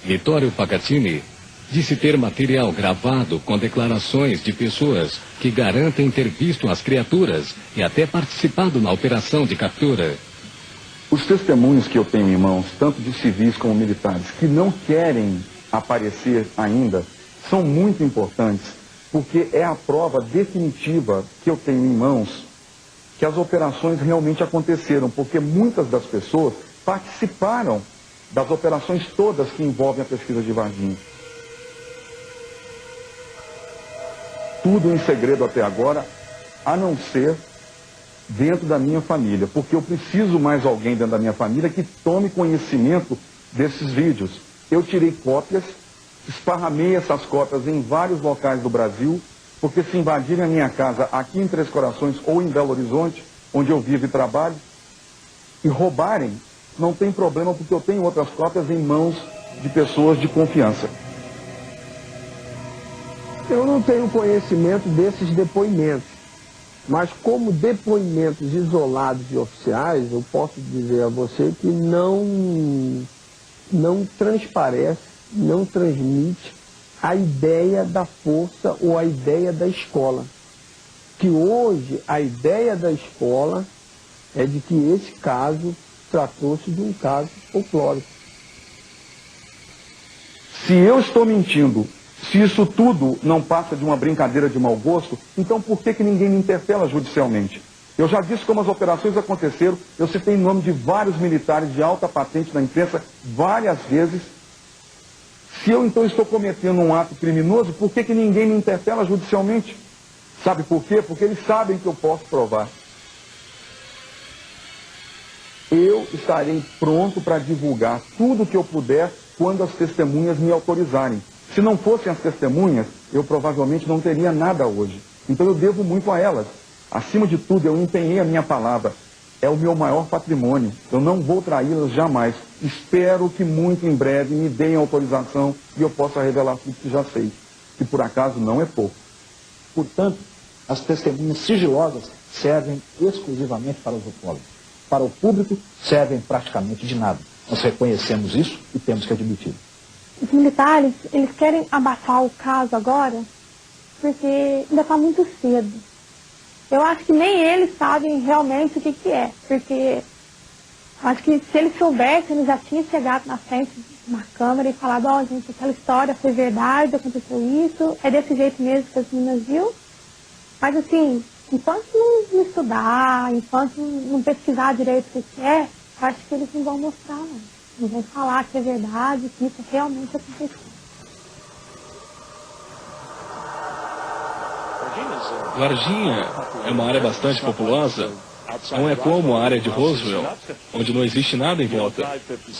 Vittorio Pacatini disse ter material gravado com declarações de pessoas que garantem ter visto as criaturas e até participado na operação de captura. Os testemunhos que eu tenho em mãos, tanto de civis como militares, que não querem aparecer ainda, são muito importantes, porque é a prova definitiva que eu tenho em mãos que as operações realmente aconteceram, porque muitas das pessoas participaram das operações todas que envolvem a pesquisa de Varginha. Tudo em segredo até agora, a não ser dentro da minha família, porque eu preciso mais alguém dentro da minha família que tome conhecimento desses vídeos. Eu tirei cópias, esparramei essas cópias em vários locais do Brasil, porque se invadirem a minha casa aqui em Três Corações ou em Belo Horizonte, onde eu vivo e trabalho, e roubarem, não tem problema, porque eu tenho outras cópias em mãos de pessoas de confiança. Eu não tenho conhecimento desses depoimentos, mas como depoimentos isolados e oficiais, eu posso dizer a você que não transparece, não transmite a ideia da força ou a ideia da escola. Que hoje a ideia da escola é de que esse caso tratou-se de um caso folclórico. Se eu estou mentindo, se isso tudo não passa de uma brincadeira de mau gosto, então por que ninguém me interpela judicialmente? Eu já disse como as operações aconteceram, eu citei o nome de vários militares de alta patente na imprensa várias vezes. Se eu então estou cometendo um ato criminoso, por que ninguém me interpela judicialmente? Sabe por quê? Porque eles sabem que eu posso provar. Eu estarei pronto para divulgar tudo o que eu puder quando as testemunhas me autorizarem. Se não fossem as testemunhas, eu provavelmente não teria nada hoje. Então eu devo muito a elas. Acima de tudo, eu empenhei a minha palavra. É o meu maior patrimônio. Eu não vou traí-las jamais. Espero que muito em breve me deem autorização e eu possa revelar tudo que já sei. Que por acaso não é pouco. Portanto, as testemunhas sigilosas servem exclusivamente para os ufólogos. Para o público, servem praticamente de nada. Nós reconhecemos isso e temos que admitir. Os militares, eles querem abafar o caso agora, porque ainda está muito cedo. Eu acho que nem eles sabem realmente o que é, porque acho que se eles soubessem, eles já tinham chegado na frente de uma câmera e falado, ó, gente, aquela história foi verdade, aconteceu isso, é desse jeito mesmo que as meninas viu. Mas assim, enquanto não estudar, enquanto não pesquisar direito o que é, eu acho que eles não vão mostrar, não. Não vão falar que é verdade, que isso realmente aconteceu. Varginha é uma área bastante populosa. Não é como a área de Roswell, onde não existe nada em volta.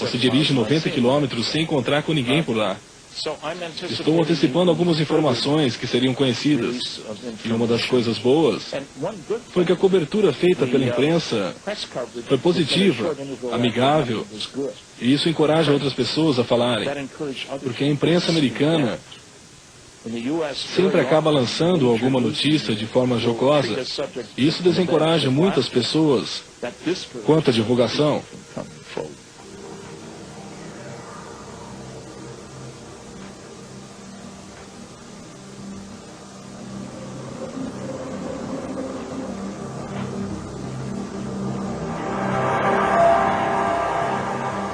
Você dirige 90 quilômetros sem encontrar com ninguém por lá. Estou antecipando algumas informações que seriam conhecidas. E uma das coisas boas foi que a cobertura feita pela imprensa foi positiva, amigável, e isso encoraja outras pessoas a falarem. Porque a imprensa americana sempre acaba lançando alguma notícia de forma jocosa, e isso desencoraja muitas pessoas quanto à divulgação.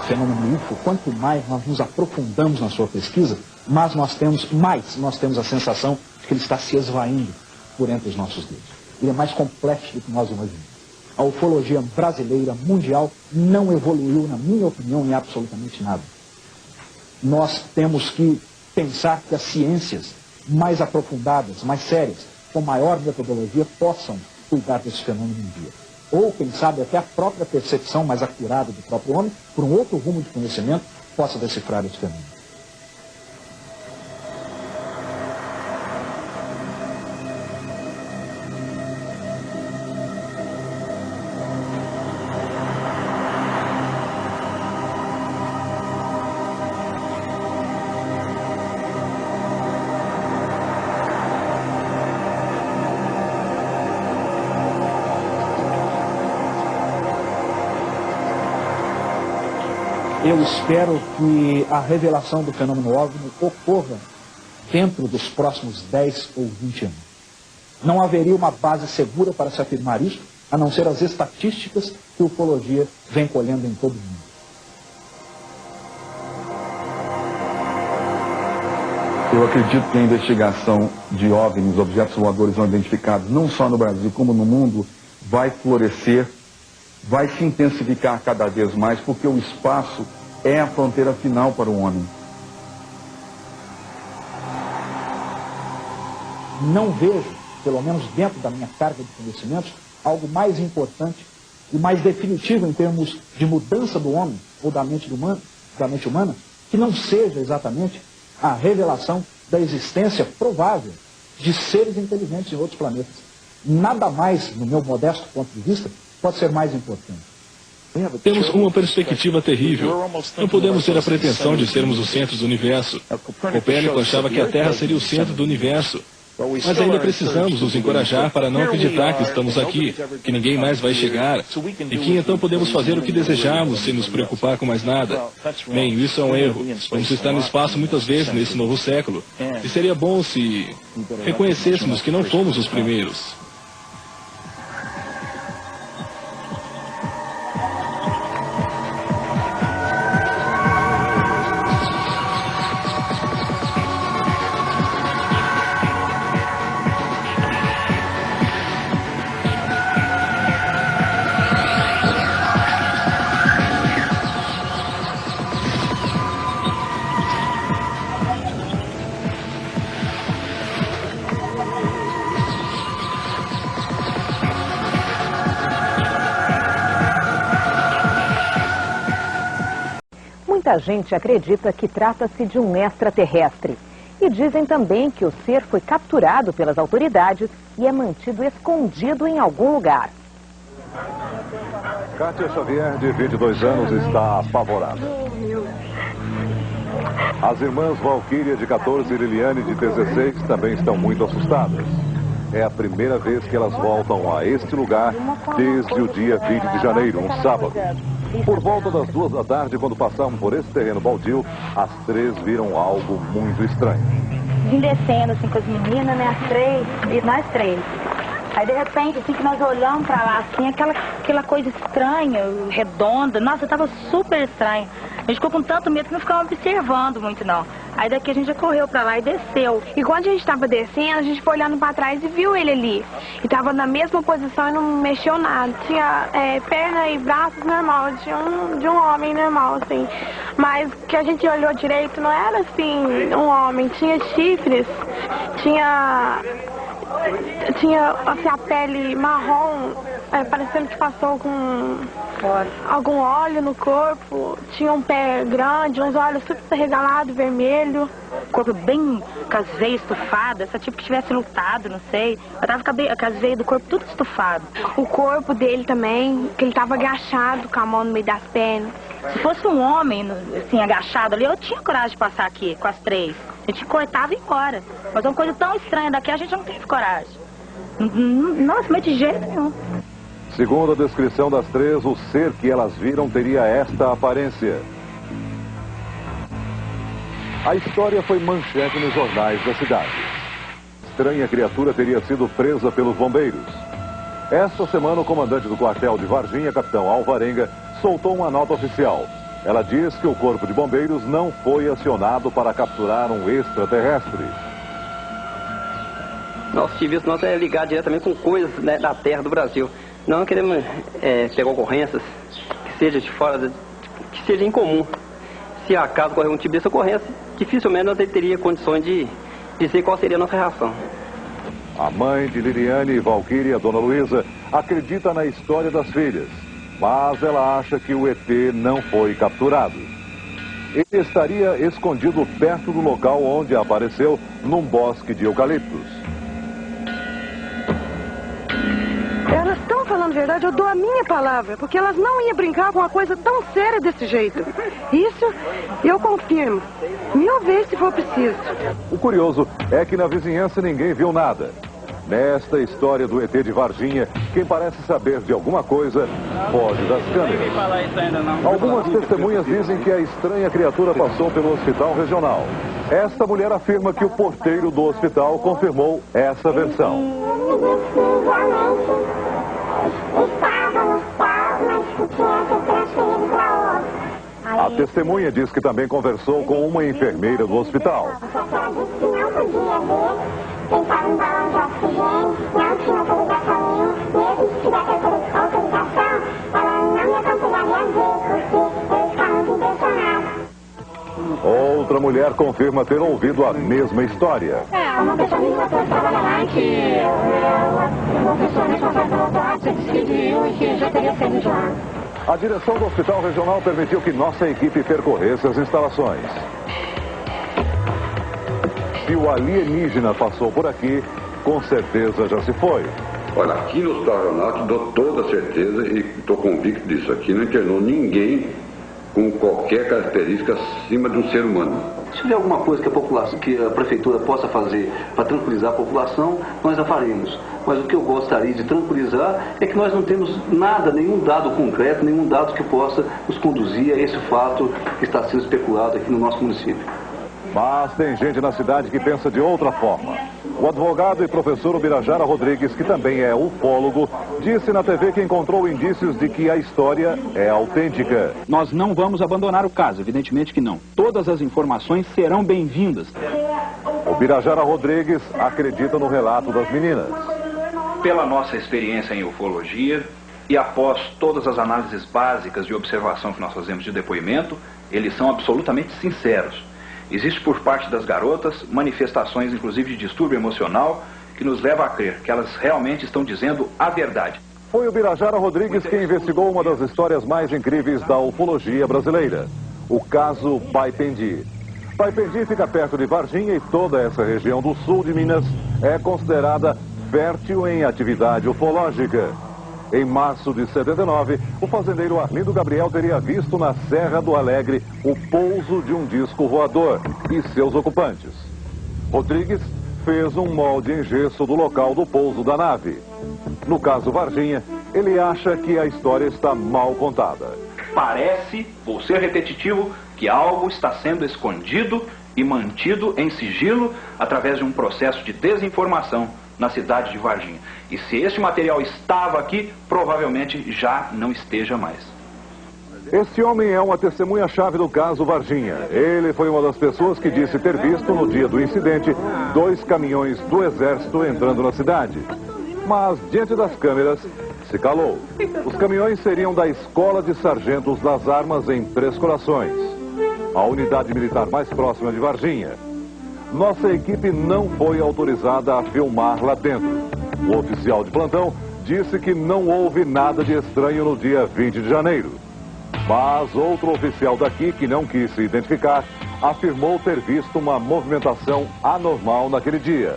Fenômeno UFO, quanto mais nós nos aprofundamos na sua pesquisa, mais nós temos a sensação de que ele está se esvaindo por entre os nossos dedos. Ele é mais complexo do que nós imaginamos. A ufologia brasileira, mundial, não evoluiu, na minha opinião, em absolutamente nada. Nós temos que pensar que as ciências mais aprofundadas, mais sérias, com maior metodologia, possam cuidar desse fenômeno um dia. Ou, quem sabe, até a própria percepção mais acurada do próprio homem, por um outro rumo de conhecimento, possa decifrar esse fenômeno. Eu espero que a revelação do fenômeno OVNI ocorra dentro dos próximos 10 ou 20 anos. Não haveria uma base segura para se afirmar isso, a não ser as estatísticas que a ufologia vem colhendo em todo o mundo. Eu acredito que a investigação de OVNIs, objetos voadores não identificados, não só no Brasil como no mundo, vai florescer, vai se intensificar cada vez mais, porque o espaço é a fronteira final para o homem. Não vejo, pelo menos dentro da minha carga de conhecimentos, algo mais importante e mais definitivo em termos de mudança do homem ou da mente humana, que não seja exatamente a revelação da existência provável de seres inteligentes em outros planetas. Nada mais, no meu modesto ponto de vista, pode ser mais importante. Temos uma perspectiva terrível. Não podemos ter a pretensão de sermos o centro do universo. Copérnico achava que a Terra seria o centro do universo. Mas ainda precisamos nos encorajar para não acreditar que estamos aqui, que ninguém mais vai chegar, e que então podemos fazer o que desejamos sem nos preocupar com mais nada. Bem, isso é um erro. Vamos estar no espaço muitas vezes nesse novo século. E seria bom se reconhecêssemos que não fomos os primeiros. Muita gente acredita que trata-se de um extraterrestre. E dizem também que o ser foi capturado pelas autoridades e é mantido escondido em algum lugar. Kátia Xavier, de 22 anos, está apavorada. As irmãs Valquíria, de 14, e Liliane, de 16, também estão muito assustadas. É a primeira vez que elas voltam a este lugar desde o dia 20 de janeiro, um sábado. Por volta das 2 da tarde, quando passavam por esse terreno baldio, as 3 viram algo muito estranho. Vim descendo assim com as meninas, né, as 3, e nós 3. Aí de repente, assim que nós olhamos pra lá, assim, aquela coisa estranha, redonda, nossa, tava super estranho. A gente ficou com tanto medo que não ficava observando muito, não. Aí daqui a gente já correu pra lá e desceu. E quando a gente tava descendo, a gente foi olhando pra trás e viu ele ali. E tava na mesma posição e não mexeu nada. Tinha perna e braços normal, de um homem normal, assim. Mas que a gente olhou direito, não era assim, um homem. Tinha chifres, tinha assim, a pele marrom, parecendo que passou com algum óleo no corpo. Tinha um pé grande, uns olhos super regalados, vermelho. Corpo bem com as veias estufadas, essa tipo que tivesse lutado, não sei. Eu tava com as veias do corpo tudo estufado. O corpo dele também, que ele tava agachado com a mão no meio das pernas. Se fosse um homem, assim, agachado ali, eu tinha coragem de passar aqui com as 3. A gente cortava e ia embora. Mas uma coisa tão estranha daqui, a gente não teve coragem. Nossa, mas de jeito nenhum. Segundo a descrição das 3, o ser que elas viram teria esta aparência. A história foi manchete nos jornais da cidade. Estranha criatura teria sido presa pelos bombeiros. Esta semana, o comandante do quartel de Varginha, capitão Alvarenga, soltou uma nota oficial. Ela diz que o corpo de bombeiros não foi acionado para capturar um extraterrestre. Nosso serviço nosso é ligar diretamente com coisas, né, da terra do Brasil. Não queremos pegar ocorrências que seja de fora, que seja incomum. Se acaso ocorrer um tipo dessa ocorrência, dificilmente nós teria condições de dizer qual seria a nossa reação. A mãe de Liliane e Valquíria, Dona Luísa, acredita na história das filhas, mas ela acha que o ET não foi capturado. Ele estaria escondido perto do local onde apareceu, num bosque de eucaliptos. Elas estão falando a verdade, eu dou a minha palavra, porque elas não iam brincar com uma coisa tão séria desse jeito. Isso eu confirmo, 1000 vezes se for preciso. O curioso é que na vizinhança ninguém viu nada. Nesta história do ET de Varginha, quem parece saber de alguma coisa foge das câmeras. Algumas testemunhas dizem que a estranha criatura passou pelo hospital regional. Esta mulher afirma que o porteiro do hospital confirmou essa versão. A testemunha diz que também conversou com uma enfermeira do hospital. Outra mulher confirma ter ouvido a mesma história. Uma pessoa me contou que trabalha lá e que uma pessoa responsável pelo autópsia disse que viu e que já teria saído de lá. A direção do Hospital Regional permitiu que nossa equipe percorresse as instalações. Se o alienígena passou por aqui, com certeza já se foi. Olha, aqui no Hospital Regional te dou toda a certeza e estou convicto disso. Aqui não internou ninguém com qualquer característica acima de um ser humano. Se tiver alguma coisa que a prefeitura possa fazer para tranquilizar a população, nós a faremos. Mas o que eu gostaria de tranquilizar é que nós não temos nada, nenhum dado concreto, nenhum dado que possa nos conduzir a esse fato que está sendo especulado aqui no nosso município. Mas tem gente na cidade que pensa de outra forma. O advogado e professor Ubirajara Rodrigues, que também é ufólogo, disse na TV que encontrou indícios de que a história é autêntica. Nós não vamos abandonar o caso, evidentemente que não. Todas as informações serão bem-vindas. Ubirajara Rodrigues acredita no relato das meninas. Pela nossa experiência em ufologia e após todas as análises básicas de observação que nós fazemos de depoimento, eles são absolutamente sinceros. Existe por parte das garotas manifestações, inclusive, de distúrbio emocional, que nos leva a crer que elas realmente estão dizendo a verdade. Foi o Ubirajara Rodrigues quem investigou uma das histórias mais incríveis da ufologia brasileira, o caso Baipendi. Baipendi fica perto de Varginha e toda essa região do sul de Minas é considerada fértil em atividade ufológica. Em março de 79, o fazendeiro Arlindo Gabriel teria visto na Serra do Alegre o pouso de um disco voador e seus ocupantes. Rodrigues fez um molde em gesso do local do pouso da nave. No caso Varginha, ele acha que a história está mal contada. Parece, vou ser repetitivo, que algo está sendo escondido e mantido em sigilo através de um processo de desinformação na cidade de Varginha. E se este material estava aqui, provavelmente já não esteja mais. Este homem é uma testemunha-chave do caso Varginha. Ele foi uma das pessoas que disse ter visto, no dia do incidente, 2 caminhões do Exército entrando na cidade. Mas, diante das câmeras, se calou. Os caminhões seriam da Escola de Sargentos das Armas em Três Corações, a unidade militar mais próxima de Varginha. Nossa equipe não foi autorizada a filmar lá dentro. O oficial de plantão disse que não houve nada de estranho no dia 20 de janeiro. Mas outro oficial daqui, que não quis se identificar, afirmou ter visto uma movimentação anormal naquele dia.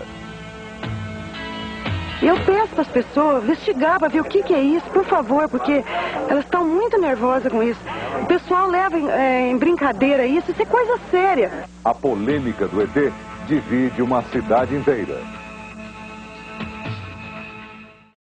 Eu peço para as pessoas investigar para ver o que é isso, por favor, porque elas estão muito nervosas com isso. O pessoal leva em brincadeira isso é coisa séria. A polêmica do ET divide uma cidade inteira.